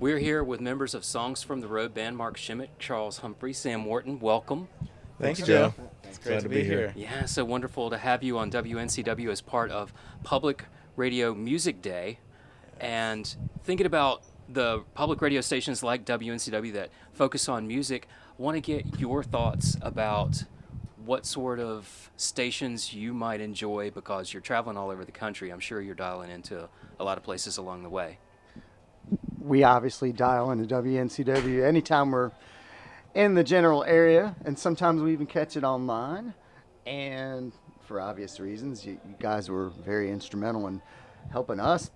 We're here with members of Songs from the Road band, Mark Shimmick, Charles Humphrey, Sam Wharton. Welcome. Thank you, Joe. It's great to be here. Yeah, so wonderful to have you on WNCW as part of Public Radio Music Day. And thinking about the public radio stations like WNCW that focus on music, I want to get your thoughts about what sort of stations you might enjoy because you're traveling all over the country. I'm sure you're dialing into a lot of places along the way. We obviously dial into WNCW anytime we're in the general area, and sometimes we even catch it online. And for obvious reasons, you guys were very instrumental in helping us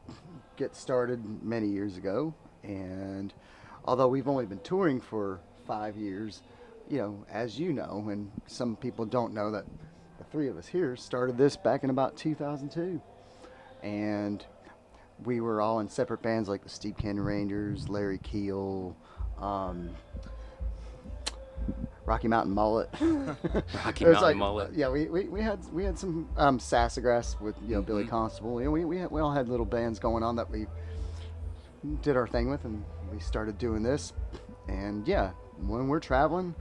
get started many years ago. And although we've only been touring for 5 years, you know, as you know, and some people don't know, that the three of us here started this back in about 2002. And we were all in separate bands like the Steep Canyon Rangers, Larry Keel, Rocky Mountain Mullet. Rocky Mountain Mullet. Yeah, we had some Sassagrass with Billy Constable. You know, we all had little bands going on that we did our thing with, and we started doing this. And yeah, when we're traveling,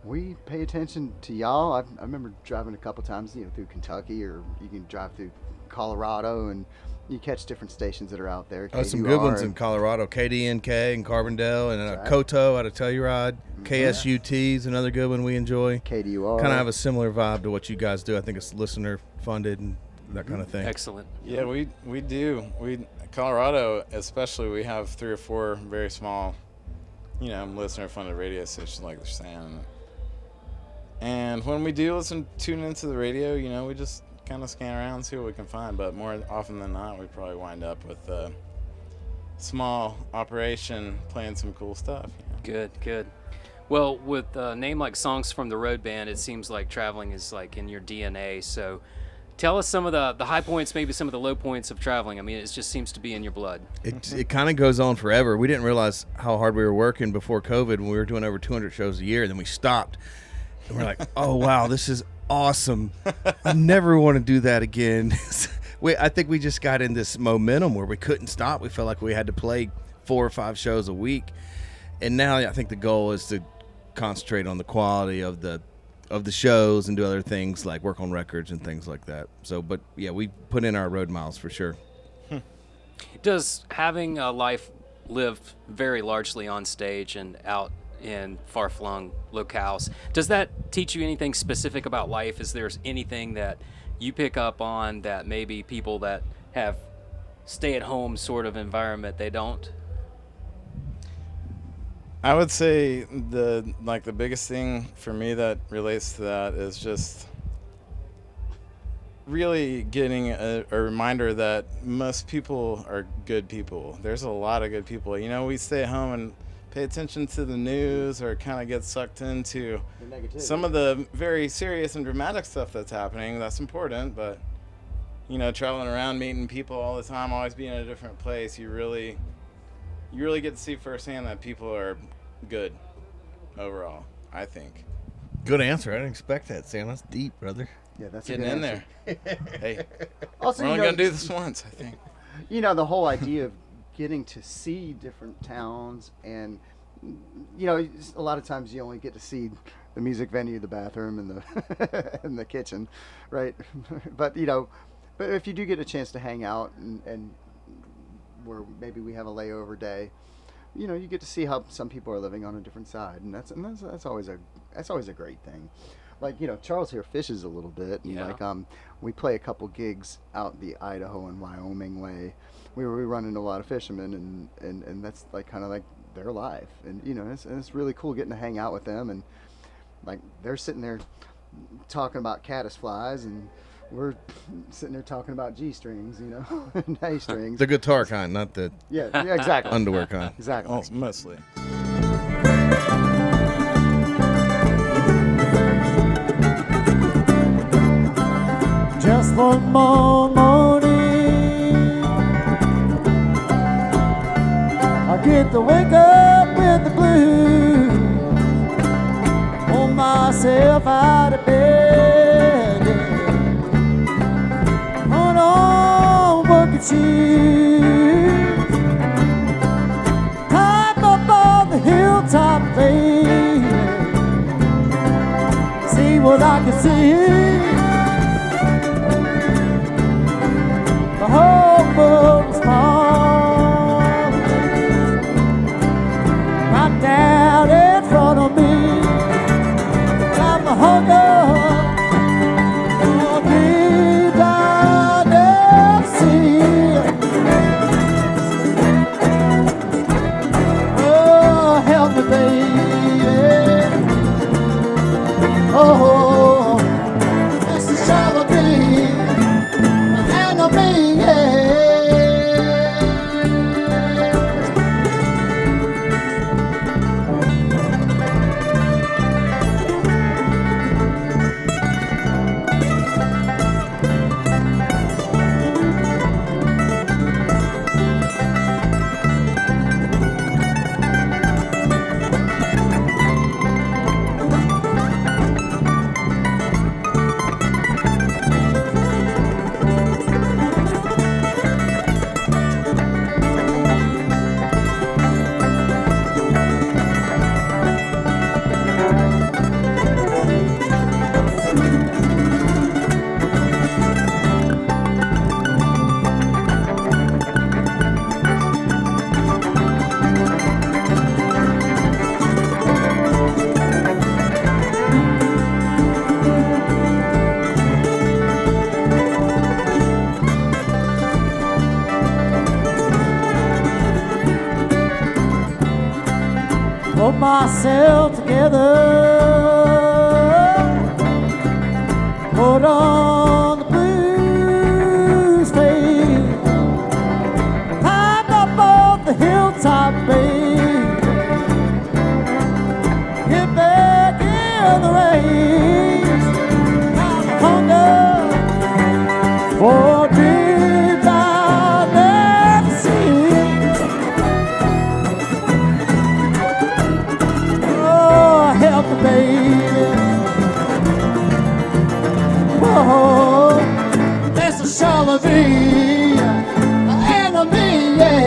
we pay attention to y'all. I remember driving a couple times, through Kentucky, or you can drive through Colorado, and you catch different stations that are out there. Oh, some good ones in Colorado. KDNK and Carbondale, and Koto out of Telluride. KSUT is another good one we enjoy. KDUR. Kind of have a similar vibe to what you guys do. I think it's listener funded and that kind of thing. Excellent. Yeah, we do. Colorado especially, we have 3 or 4 very small, listener funded radio stations, like they're saying. And when we do tune into the radio, we just kind of scan around and see what we can find. But more often than not, we probably wind up with a small operation playing some cool stuff. Good. Well, with a name like Songs from the Road band, it seems like traveling is like in your DNA. So tell us some of the high points, maybe some of the low points of traveling. I mean, it just seems to be in your blood. It kind of goes on forever. We didn't realize how hard we were working before COVID when we were doing over 200 shows a year. And then we stopped. And we're like, oh, wow, this is awesome. I never want to do that again. I think we just got in this momentum where we couldn't stop. We felt like we had to play 4 or 5 shows a week. And now I think the goal is to concentrate on the quality of the shows and do other things like work on records and things like that. So, but yeah, we put in our road miles for sure. Does having a life lived very largely on stage and out in far-flung locales, does that teach you anything specific about life? Is there anything that you pick up on that maybe people that have stay-at-home sort of environment, they don't? I would say the biggest thing for me that relates to that is just really getting a reminder that most people are good people. There's a lot of good people. We stay at home and pay attention to the news or kind of get sucked into some of the very serious and dramatic stuff that's happening. That's important, but traveling around, meeting people all the time, always being in a different place, you really get to see firsthand that people are good overall, I think. Good answer. I didn't expect that, Sam. That's deep, brother. Yeah, that's getting in there. Hey, also, we're only going to do this once, I think. The whole idea of getting to see different towns, and a lot of times you only get to see the music venue, the bathroom, and the and the kitchen, right? But but if you do get a chance to hang out and where maybe we have a layover day, you get to see how some people are living on a different side, and that's always a great thing. Like Charles here fishes a little bit, and we play a couple gigs out the Idaho and Wyoming way. We run into a lot of fishermen, and that's kind of like their life, and it's really cool getting to hang out with them, and like they're sitting there talking about caddisflies, and we're sitting there talking about G strings, and A strings. The guitar kind, not the exactly underwear kind. Exactly. Oh, mostly. Just one more morning, I get to wake up with the blues, pull myself out of bed, put on bucket shoes, sea. The whole world was falling right down in front of me. I'm the hunger for deep down the sea. Oh, help me, baby. Oh, this is shall be an enemy, yeah. Put myself together, put on the blues fade, climbed up on the hilltop, babe, get back in the race, I'm hunger for deep down the sea. Help me, baby. Oh, this is shall be an enemy, yeah.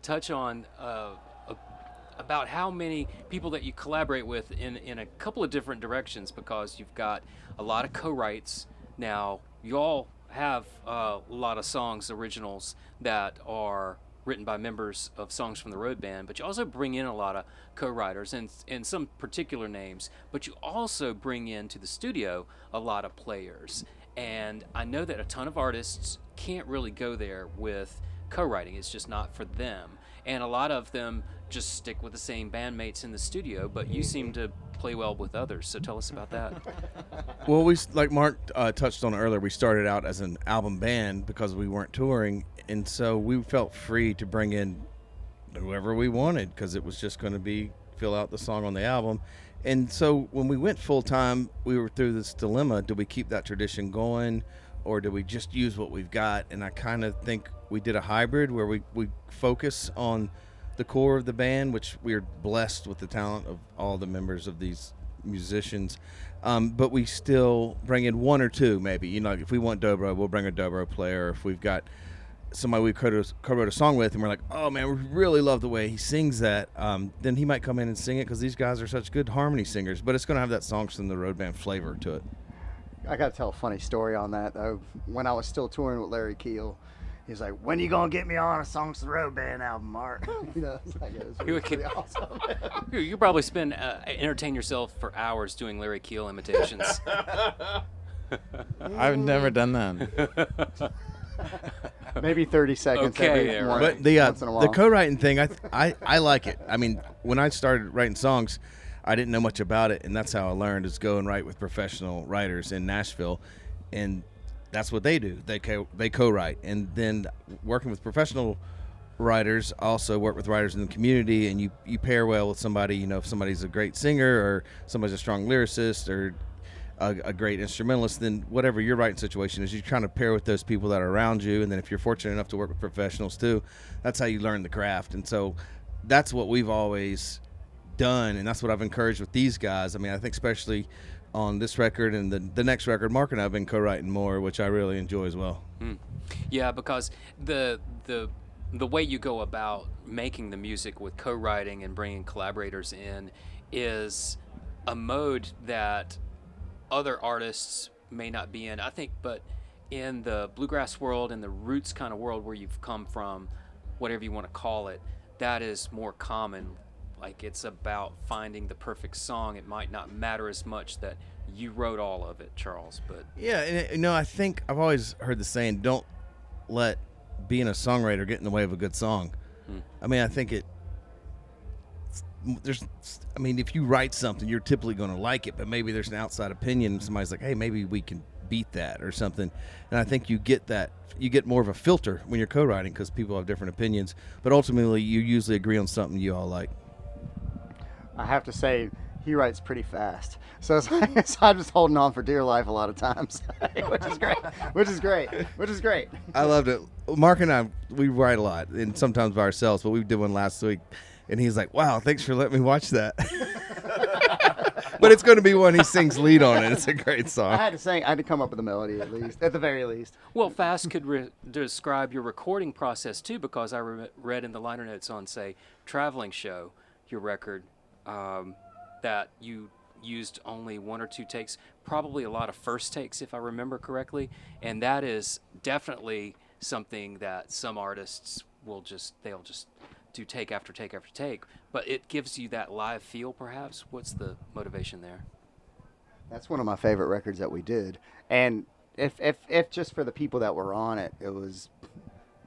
Touch on about how many people that you collaborate with in a couple of different directions, because you've got a lot of co-writes now. You all have a lot of songs, originals, that are written by members of Songs from the Road Band, but you also bring in a lot of co-writers and some particular names, but you also bring into the studio a lot of players. And I know that a ton of artists can't really go there with co-writing. It's just not for them. And a lot of them just stick with the same bandmates in the studio, but you seem to play well with others. So tell us about that. Well, we, like Mark touched on earlier, we started out as an album band because we weren't touring, and so we felt free to bring in whoever we wanted because it was just going to be fill out the song on the album. And so when we went full time, we were through this dilemma: do we keep that tradition going, or do we just use what we've got? And I kind of think we did a hybrid where we focus on the core of the band, which we're blessed with the talent of all the members of these musicians, but we still bring in one or two, maybe. You know, if we want dobro, we'll bring a dobro player. If we've got somebody we co-wrote a song with and we're like, oh man, we really love the way he sings that, then he might come in and sing it because these guys are such good harmony singers, but it's going to have that Songs from the Road Band flavor to it. I got to tell a funny story on that, though. When I was still touring with Larry Keel, he's like, "When you gonna get me on a Songs to the Road Band album, Mark?" You know, it's like, it was You would pretty keep- awesome. You probably spend entertain yourself for hours doing Larry Keel imitations. I've never done that. Maybe 30 seconds Okay, every there, one, right. But the once in a while. the co-writing thing, I like it. I mean, when I started writing songs, I didn't know much about it, and that's how I learned is go and write with professional writers in Nashville, and that's what they do. They co-write, and then working with professional writers, also work with writers in the community, and you pair well with somebody. You know, if somebody's a great singer or somebody's a strong lyricist or a great instrumentalist, then whatever your writing situation is, you're trying to pair with those people that are around you. And then if you're fortunate enough to work with professionals too, that's how you learn the craft. And so that's what we've always done, and that's what I've encouraged with these guys. I mean, I think especially on this record and the next record, Mark and I have been co-writing more, which I really enjoy as well. Yeah, because the way you go about making the music with co-writing and bringing collaborators in is a mode that other artists may not be in, I think, but in the bluegrass world and the roots kind of world where you've come from, whatever you want to call it, that is more common. Like, it's about finding the perfect song. It might not matter as much that you wrote all of it, Charles, but Yeah, and you know, I think I've always heard the saying, don't let being a songwriter get in the way of a good song. I mean, I think if you write something, you're typically going to like it, but maybe there's an outside opinion and somebody's like, hey, maybe we can beat that or something. And I think you get more of a filter when you're co-writing because people have different opinions, but ultimately you usually agree on something you all like. I have to say, he writes pretty fast. So it's like, so I'm just holding on for dear life a lot of times, which is great. I loved it. Mark and I, we write a lot, and sometimes by ourselves, but we did one last week, and he's like, wow, thanks for letting me watch that. But it's going to be one he sings lead on, and it's a great song. I had to come up with a melody at the very least. well, fast could describe your recording process too, because I read in the liner notes on, say, Traveling Show, your record, that you used only one or two takes, probably a lot of first takes if I remember correctly, and that is definitely something that some artists they'll just do take after take after take, but it gives you that live feel perhaps. What's the motivation there? That's one of my favorite records that we did. And if just for the people that were on it, it was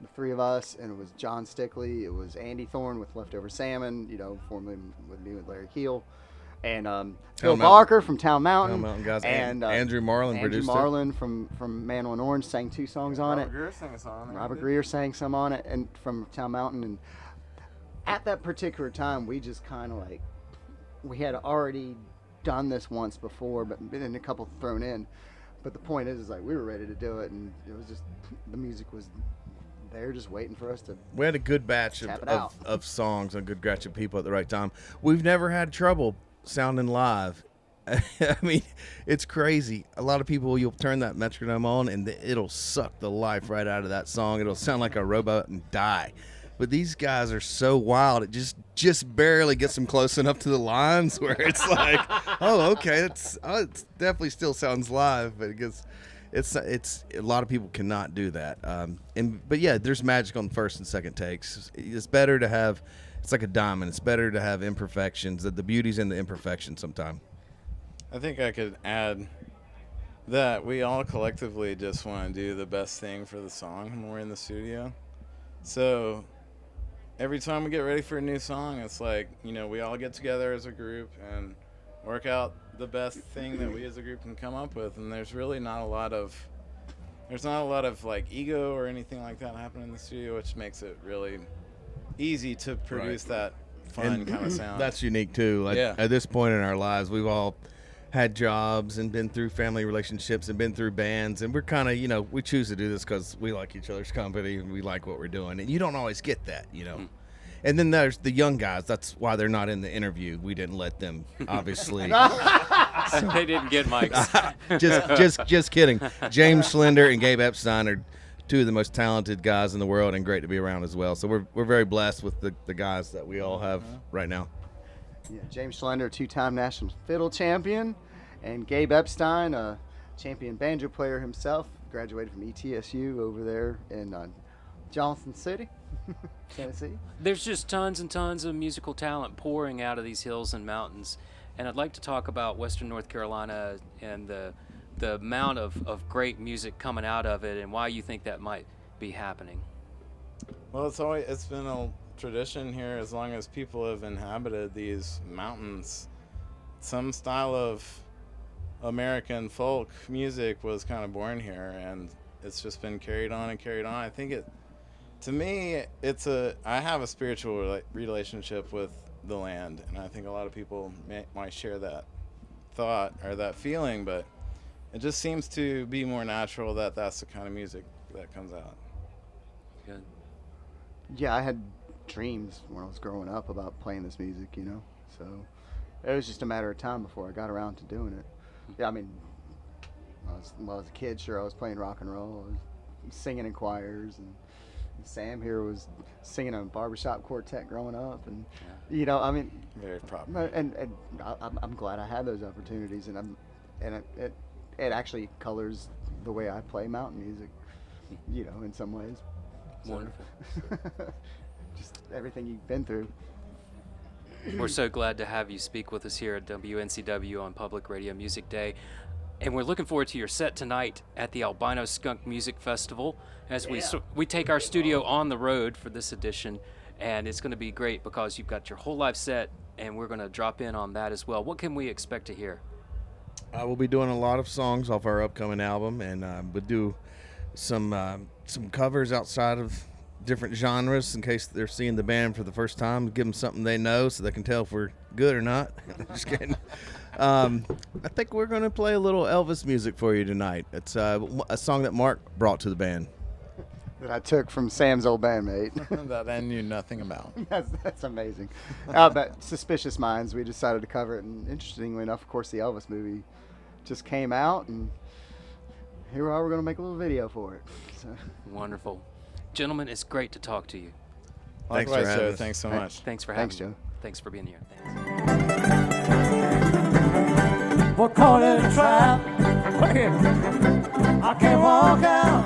the three of us, and it was John Stickley, it was Andy Thorne with Leftover Salmon, formerly with me with Larry Keel, and Phil Mountain. Barker from Town Mountain, Town Mountain guys, and Andrew Marlin produced it. Marlin from Man on Orange sang 2 songs on it. Greer sang a song. Robert Greer sang some on it, and from Town Mountain. And at that particular time, we just kind of like, we had already done this once before, but been a couple thrown in. But the point is like we were ready to do it, and it was just the music was there, just waiting for us to. We had a good batch Tap it out. of songs, a good batch of people at the right time. We've never had trouble sounding live. I mean, it's crazy. A lot of people, you'll turn that metronome on and it'll suck the life right out of that song. It'll sound like a robot and die. But these guys are so wild, it just barely gets them close enough to the lines where it's like, oh, okay, it definitely still sounds live, but it's a lot of people cannot do that. But yeah, there's magic on the first and second takes. It's better to have, it's like a diamond. It's better to have imperfections. The beauty's in the imperfections sometimes. I think I could add that we all collectively just want to do the best thing for the song when we're in the studio. So every time we get ready for a new song, it's like, we all get together as a group and work out the best thing that we as a group can come up with. And there's really not a lot of like ego or anything like that happening in the studio, which makes it really easy to produce that fun kind of sound. That's unique too. Like Yeah. At this point in our lives, we've all had jobs and been through family relationships and been through bands, and we're kind of, we choose to do this because we like each other's company and we like what we're doing, and you don't always get that, And then there's the young guys. That's why they're not in the interview. We didn't let them, obviously. They didn't get mics. just kidding. James Schlender and Gabe Epstein are two of the most talented guys in the world, and great to be around as well. So we're very blessed with the guys that we all have right now. Yeah, James Schlender, 2-time national fiddle champion, and Gabe Epstein, champion banjo player himself. Graduated from ETSU over there in Johnson City, Tennessee. There's just tons and tons of musical talent pouring out of these hills and mountains, and I'd like to talk about Western North Carolina and the amount of great music coming out of it and why you think that might be happening. Well, it's been a tradition here as long as people have inhabited these mountains. Some style of American folk music was kind of born here, and it's just been carried on and carried on. I think to me, I have a spiritual relationship with the land, and I think a lot of people might share that thought or that feeling, but it just seems to be more natural that that's the kind of music that comes out. Good. Yeah, I had dreams when I was growing up about playing this music, so it was just a matter of time before I got around to doing it. Yeah, I mean, when I was a kid, sure, I was playing rock and roll. I was singing in choirs, and Sam here was singing in a barbershop quartet growing up, and I mean, very proper. And I'm glad I had those opportunities, and it actually colors the way I play mountain music, in some ways. So, Wonderful. just everything you've been through. We're so glad to have you speak with us here at WNCW on Public Radio Music Day. And we're looking forward to your set tonight at the Albino Skunk Music Festival as we take our studio on the road for this edition. And it's going to be great because you've got your whole live set, and we're going to drop in on that as well. What can we expect to hear? We'll be doing a lot of songs off our upcoming album, and we'll do some covers outside of different genres in case they're seeing the band for the first time. Give them something they know so they can tell if we're good or not. Just kidding. I think we're going to play a little Elvis music for you tonight. It's a song that Mark brought to the band. That I took from Sam's old bandmate. That I knew nothing about. That's amazing. But Suspicious Minds, we decided to cover it, and interestingly enough, of course, the Elvis movie just came out, and here we are, we're going to make a little video for it. So. Wonderful. Gentlemen, it's great to talk to you. Thanks for Likewise, having Joe. us. Thanks so much. Thanks for having Thanks, me. Joe. Thanks for being here. Thanks. We're caught in a trap. I can't walk out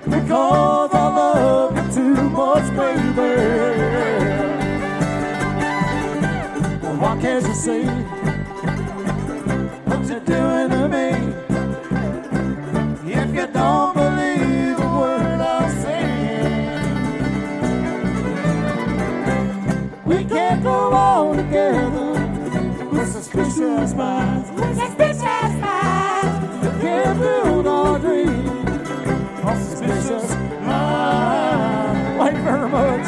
because I love you too much, baby. Well, why can't you see what you're doing to me? If you don't believe a word I'm saying, we can't go on together with suspicious minds. With suspicious minds, we can't build our dreams on suspicious minds. Thank you very much.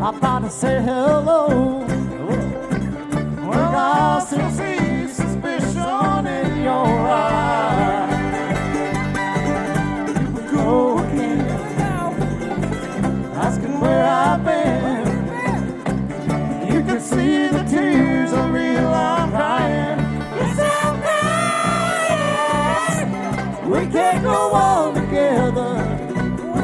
I'm about to say hello. Well, I still see suspicion in your eyes. You would go again, asking where I've been. You can see the tears are real, I'm crying. Yes, I'm crying. We can't go on together.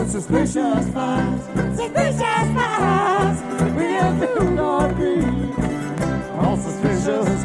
Suspicious minds, suspicious minds. We have to not be all suspicious